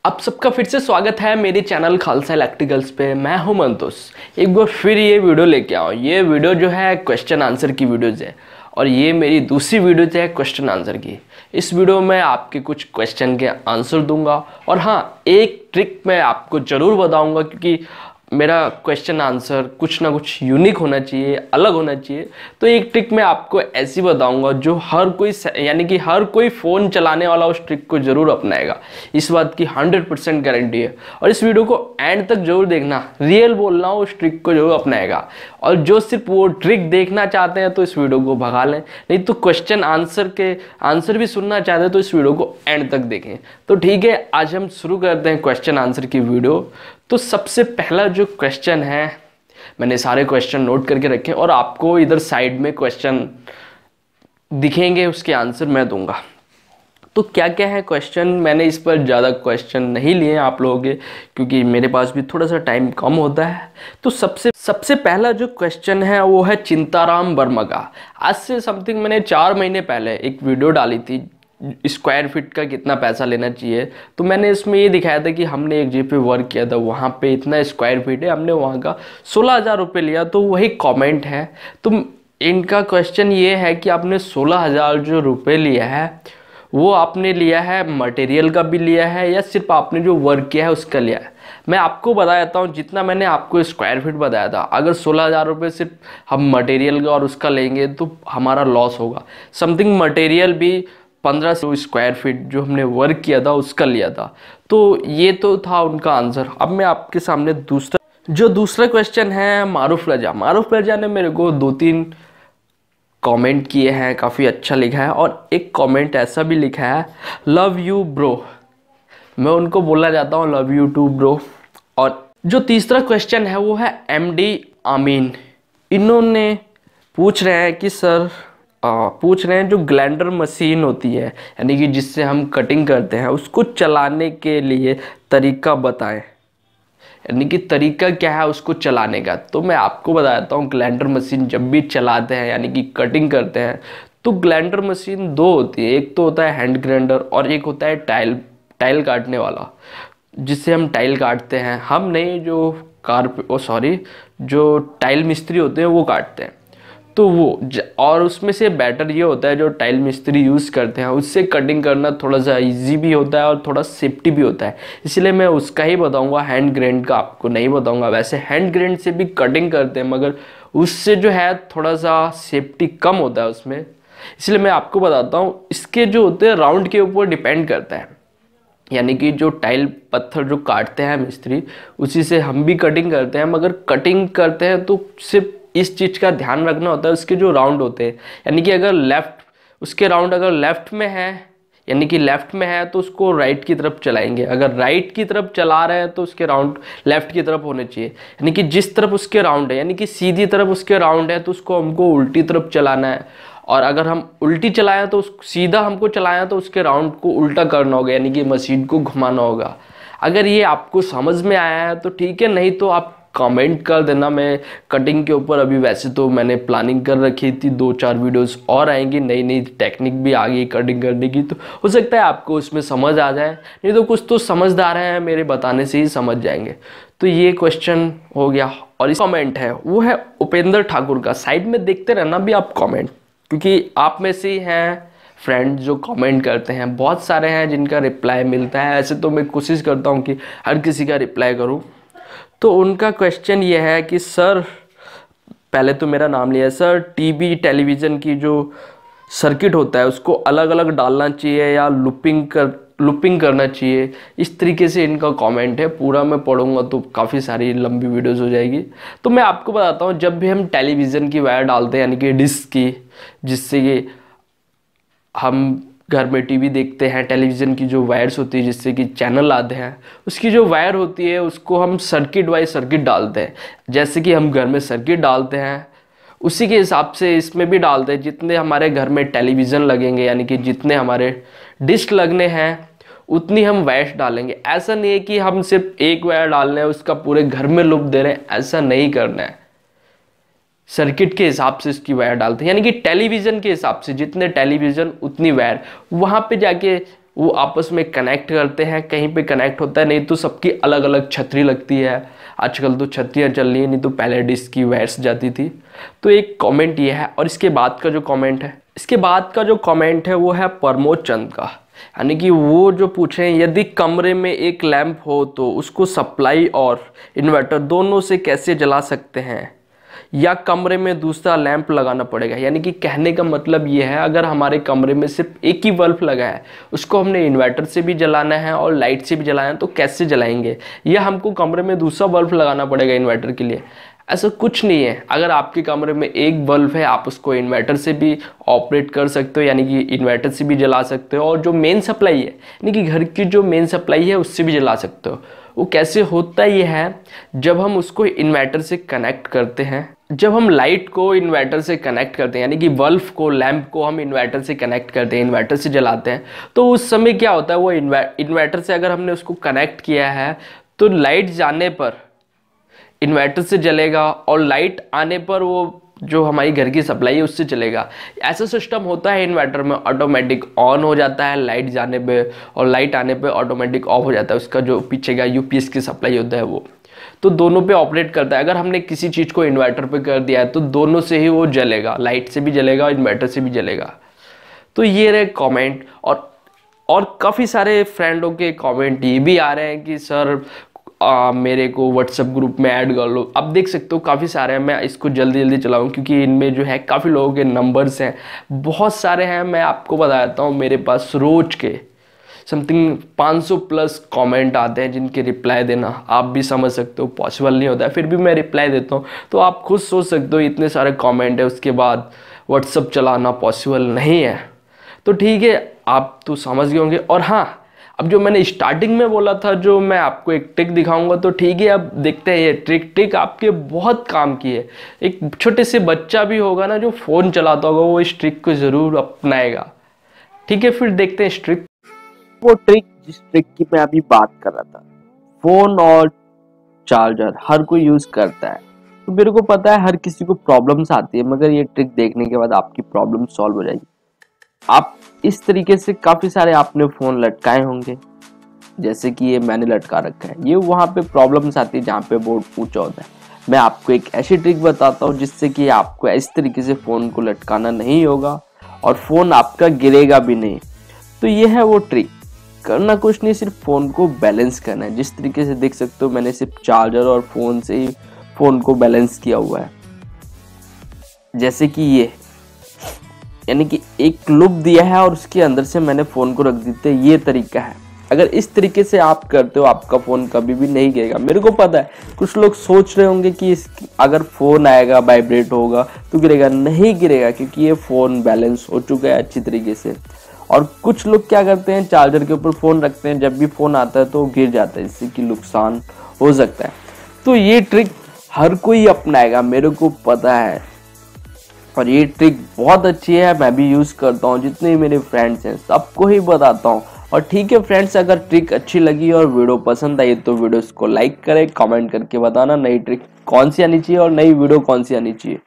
आप सबका फिर से स्वागत है मेरे चैनल खालसा इलेक्ट्रिकल्स पे। मैं हूं मंतोष। एक बार फिर ये वीडियो लेके आओ। ये वीडियो जो है क्वेश्चन आंसर की वीडियोज़ है और ये मेरी दूसरी वीडियो है क्वेश्चन आंसर की। इस वीडियो में आपके कुछ क्वेश्चन के आंसर दूंगा और हाँ, एक ट्रिक मैं आपको ज़रूर बताऊंगा क्योंकि मेरा क्वेश्चन आंसर कुछ ना कुछ यूनिक होना चाहिए, अलग होना चाहिए। तो एक ट्रिक मैं आपको ऐसी बताऊंगा जो हर कोई यानी कि हर कोई फ़ोन चलाने वाला उस ट्रिक को ज़रूर अपनाएगा। इस बात की 100% गारंटी है। और इस वीडियो को एंड तक जरूर देखना, रियल बोल रहा हूँ, उस ट्रिक को जरूर अपनाएगा। और जो सिर्फ वो ट्रिक देखना चाहते हैं तो इस वीडियो को भगा लें, नहीं तो क्वेश्चन आंसर के आंसर भी सुनना चाहते हैं तो इस वीडियो को एंड तक देखें। तो ठीक है, आज हम शुरू करते हैं क्वेश्चन आंसर की वीडियो। तो सबसे पहला जो क्वेश्चन है, मैंने सारे क्वेश्चन नोट करके रखे और आपको इधर साइड में क्वेश्चन दिखेंगे, उसके आंसर मैं दूंगा। तो क्या क्या है क्वेश्चन, मैंने इस पर ज़्यादा क्वेश्चन नहीं लिए आप लोगों के क्योंकि मेरे पास भी थोड़ा सा टाइम कम होता है। तो सबसे पहला जो क्वेश्चन है वो है चिंताराम वर्मा का। आज से समथिंग मैंने 4 महीने पहले एक वीडियो डाली थी, स्क्वायर फीट का कितना पैसा लेना चाहिए। तो मैंने इसमें ये दिखाया था कि हमने एक जगह पे वर्क किया था, वहाँ पे इतना स्क्वायर फीट है, हमने वहाँ का 16,000 रुपये लिया। तो वही कमेंट है। तो इनका क्वेश्चन ये है कि आपने 16,000 जो रुपये लिया है वो आपने लिया है मटेरियल का भी लिया है या सिर्फ आपने जो वर्क किया है उसका लिया है। मैं आपको बता देता हूँ, जितना मैंने आपको स्क्वायर फीट बताया था, अगर 16,000 रुपये सिर्फ हम मटेरियल का और उसका लेंगे तो हमारा लॉस होगा। समथिंग मटेरियल भी 1500 स्क्वायर फीट जो हमने वर्क किया था उसका लिया था। तो ये तो था उनका आंसर। अब मैं आपके सामने दूसरा क्वेश्चन है मारूफ रजा ने मेरे को 2-3 कमेंट किए हैं, काफ़ी अच्छा लिखा है और एक कमेंट ऐसा भी लिखा है, लव यू ब्रो। मैं उनको बोलना चाहता हूँ लव यू टू ब्रो। और जो तीसरा क्वेश्चन है वो है MD आमीन। इन्होंने पूछ रहे हैं कि सर जो ग्लैंडर मशीन होती है यानी कि जिससे हम कटिंग करते हैं, उसको चलाने के लिए तरीका बताएं। यानी कि तरीका क्या है उसको चलाने का। तो मैं आपको बता देता हूँ, ग्लैंडर मशीन जब भी चलाते हैं यानी कि कटिंग करते हैं तो ग्लैंडर मशीन 2 होती है। एक तो होता है हैंड ग्राइंडर और एक होता है टाइल काटने वाला, जिससे हम टाइल काटते हैं। हम नहीं, जो टाइल मिस्त्री होते हैं वो काटते हैं। तो वो और उसमें से बेटर ये होता है जो टाइल मिस्त्री यूज़ करते हैं, उससे कटिंग करना थोड़ा सा इजी भी होता है और थोड़ा सेफ्टी भी होता है। इसलिए मैं उसका ही बताऊंगा, हैंड ग्राइंड का आपको नहीं बताऊंगा। वैसे हैंड ग्राइंड से भी कटिंग करते हैं मगर उससे जो है थोड़ा सा सेफ्टी कम होता है उसमें, इसलिए मैं आपको बताता हूँ। इसके जो होते हैं राउंड के ऊपर डिपेंड करता है, यानी कि जो टाइल पत्थर जो काटते हैं मिस्त्री, उसी से हम भी कटिंग करते हैं। मगर कटिंग करते हैं तो सिर्फ इस चीज़ का ध्यान रखना होता है, उसके जो राउंड होते हैं, यानी कि अगर उसके राउंड अगर लेफ़्ट में है, यानी कि लेफ़्ट में है तो उसको राइट की तरफ चलाएंगे। अगर राइट की तरफ चला रहे हैं तो उसके राउंड लेफ़्ट की तरफ होने चाहिए। यानी कि जिस तरफ उसके राउंड है, यानी कि सीधी तरफ उसके राउंड है तो उसको हमको उल्टी तरफ चलाना है। और अगर हम उल्टी चलाएं तो सीधा हमको चलाया तो उसके राउंड को उल्टा करना होगा, यानी कि मशीन को घुमाना होगा। अगर ये आपको समझ में आया है तो ठीक है, नहीं तो आप कमेंट कर देना। मैं कटिंग के ऊपर अभी वैसे तो मैंने प्लानिंग कर रखी थी, 2-4 वीडियोस और आएंगी, नई नई टेक्निक भी आ गई कटिंग करने की। तो हो सकता है आपको उसमें समझ आ जाए, नहीं तो कुछ तो समझदार हैं, मेरे बताने से ही समझ जाएंगे। तो ये क्वेश्चन हो गया। और इस कमेंट है वो है उपेंद्र ठाकुर का। साइड में देखते रहना भी आप कमेंट, क्योंकि आप में से ही हैं फ्रेंड जो कमेंट करते हैं। बहुत सारे हैं जिनका रिप्लाई मिलता है। ऐसे तो मैं कोशिश करता हूँ कि हर किसी का रिप्लाई करूँ। तो उनका क्वेश्चन ये है कि सर, पहले तो मेरा नाम लिया है, सर टीवी टेलीविज़न की जो सर्किट होता है उसको अलग अलग डालना चाहिए या लूपिंग करना चाहिए। इस तरीके से इनका कमेंट है। पूरा मैं पढ़ूंगा तो काफ़ी सारी लंबी वीडियोस हो जाएगी। तो मैं आपको बताता हूँ, जब भी हम टेलीविज़न की वायर डालते हैं यानी कि डिश की, जिससे कि हम घर में टीवी देखते हैं, टेलीविज़न की जो वायर्स होती है जिससे कि चैनल आते हैं, उसकी जो वायर होती है उसको हम सर्किट वाइज सर्किट डालते हैं। जैसे कि हम घर में सर्किट डालते हैं उसी के हिसाब से इसमें भी डालते हैं। जितने हमारे घर में टेलीविज़न लगेंगे यानी कि जितने हमारे डिश लगने हैं उतनी हम वायर डालेंगे। ऐसा नहीं है कि हम सिर्फ एक वायर डाल रहे हैं उसका पूरे घर में लूप दे रहे हैं, ऐसा नहीं करना है। सर्किट के हिसाब से इसकी वायर डालते हैं, यानी कि टेलीविज़न के हिसाब से जितने टेलीविज़न उतनी वायर। वहाँ पे जाके वो आपस में कनेक्ट करते हैं, कहीं पे कनेक्ट होता है, नहीं तो सबकी अलग अलग छतरी लगती है। आजकल तो छतरियाँ चल रही है, नहीं तो पहले डिस्क की वायर्स जाती थी। तो एक कमेंट ये है। और इसके बाद का जो कमेंट है वो है प्रमोद चंद का, यानी कि वो जो पूछे हैं यदि कमरे में एक लैंप हो तो उसको सप्लाई और इन्वर्टर दोनों से कैसे जला सकते हैं, या कमरे में दूसरा लैंप लगाना पड़ेगा। यानी कि कहने का मतलब ये है, अगर हमारे कमरे में सिर्फ एक ही बल्ब लगा है, उसको हमने इन्वर्टर से भी जलाना है और लाइट से भी जलाना है, तो कैसे जलाएंगे, या हमको कमरे में दूसरा बल्ब लगाना पड़ेगा इन्वर्टर के लिए। ऐसा कुछ नहीं है। अगर आपके कमरे में एक बल्ब है, आप उसको इन्वर्टर से भी ऑपरेट कर सकते हो, यानी कि इन्वर्टर से भी जला सकते हो, और जो मेन सप्लाई है यानी कि घर की जो मेन सप्लाई है उससे भी जला सकते हो। वो कैसे होता ये है, जब हम उसको इन्वर्टर से कनेक्ट करते हैं, जब हम लाइट को इन्वर्टर से कनेक्ट करते हैं, यानी कि बल्ब को, लैंप को हम इन्वर्टर से कनेक्ट करते हैं, इन्वर्टर से जलाते हैं, तो उस समय क्या होता है, वो इन्वर्टर से अगर हमने उसको कनेक्ट किया है तो लाइट जाने पर इन्वर्टर से जलेगा और लाइट आने पर वो जो हमारी घर की सप्लाई है उससे चलेगा। ऐसा सिस्टम होता है इन्वर्टर में, ऑटोमेटिक ऑन हो जाता है लाइट जाने पे, और लाइट आने पे ऑटोमेटिक ऑफ हो जाता है। उसका जो पीछे का यूपीएस की सप्लाई होता है वो, तो दोनों पे ऑपरेट करता है। अगर हमने किसी चीज़ को इन्वर्टर पे कर दिया है तो दोनों से ही वो जलेगा, लाइट से भी जलेगा और इन्वर्टर से भी जलेगा। तो ये रहे कमेंट। और काफ़ी सारे फ्रेंडों के कमेंट ये भी आ रहे हैं कि सर मेरे को व्हाट्सएप ग्रुप में ऐड कर लो। अब देख सकते हो काफ़ी सारे हैं, मैं इसको जल्दी जल्दी चलाऊँ क्योंकि इनमें जो है काफ़ी लोगों के नंबर्स हैं, बहुत सारे हैं। मैं आपको बता देता हूँ, मेरे पास रोज के समथिंग 500 प्लस कमेंट आते हैं जिनके रिप्लाई देना आप भी समझ सकते हो पॉसिबल नहीं होता है, फिर भी मैं रिप्लाई देता हूँ। तो आप खुद सोच सकते हो इतने सारे कमेंट है, उसके बाद व्हाट्सएप चलाना पॉसिबल नहीं है। तो ठीक है, आप तो समझ गए होंगे। और हाँ, अब जो मैंने स्टार्टिंग में बोला था, जो मैं आपको एक ट्रिक दिखाऊंगा, तो ठीक है अब देखते हैं ये ट्रिक आपके बहुत काम की है। एक छोटे से बच्चा भी होगा ना जो फ़ोन चलाता होगा, वो इस ट्रिक को ज़रूर अपनाएगा। ठीक है, फिर देखते हैं इस ट्रिक। वो ट्रिक जिस ट्रिक की मैं अभी बात कर रहा था, फोन और चार्जर हर कोई यूज करता है, तो मेरे को पता है हर किसी को प्रॉब्लम्स आती है, मगर ये ट्रिक देखने के बाद आपकी प्रॉब्लम सॉल्व हो जाएगी। आप इस तरीके से काफी सारे आपने फोन लटकाए होंगे, जैसे कि ये मैंने लटका रखा है, ये वहां पे प्रॉब्लम्स आती है जहाँ पे बोर्ड ऊंचा होता है। मैं आपको एक ऐसी ट्रिक बताता हूँ जिससे कि आपको इस तरीके से फोन को लटकाना नहीं होगा और फोन आपका गिरेगा भी नहीं। तो ये है वो ट्रिक। करना कुछ नहीं, सिर्फ फोन को बैलेंस करना है। जिस तरीके से देख सकते हो मैंने सिर्फ चार्जर और फोन से ही फोन को बैलेंस किया हुआ है। जैसे कि ये, यानी कि एक लूप दिया है और उसके अंदर से मैंने फोन को रख देते, ये तरीका है। अगर इस तरीके से आप करते हो आपका फोन कभी भी नहीं गिरेगा। मेरे को पता है कुछ लोग सोच रहे होंगे कि अगर फोन आएगा वाइब्रेट होगा तो गिरेगा, नहीं गिरेगा क्योंकि ये फोन बैलेंस हो चुका है अच्छी तरीके से। और कुछ लोग क्या करते हैं, चार्जर के ऊपर फोन रखते हैं, जब भी फोन आता है तो गिर जाता है, इससे कि नुकसान हो सकता है। तो ये ट्रिक हर कोई अपनाएगा, मेरे को पता है, और ये ट्रिक बहुत अच्छी है। मैं भी यूज करता हूँ, जितने मेरे फ्रेंड्स हैं सबको ही बताता हूँ। और ठीक है फ्रेंड्स, अगर ट्रिक अच्छी लगी और वीडियो पसंद आई तो वीडियो को लाइक करें, कमेंट करके बताना नई ट्रिक कौन सी आनी चाहिए और नई वीडियो कौन सी आनी चाहिए।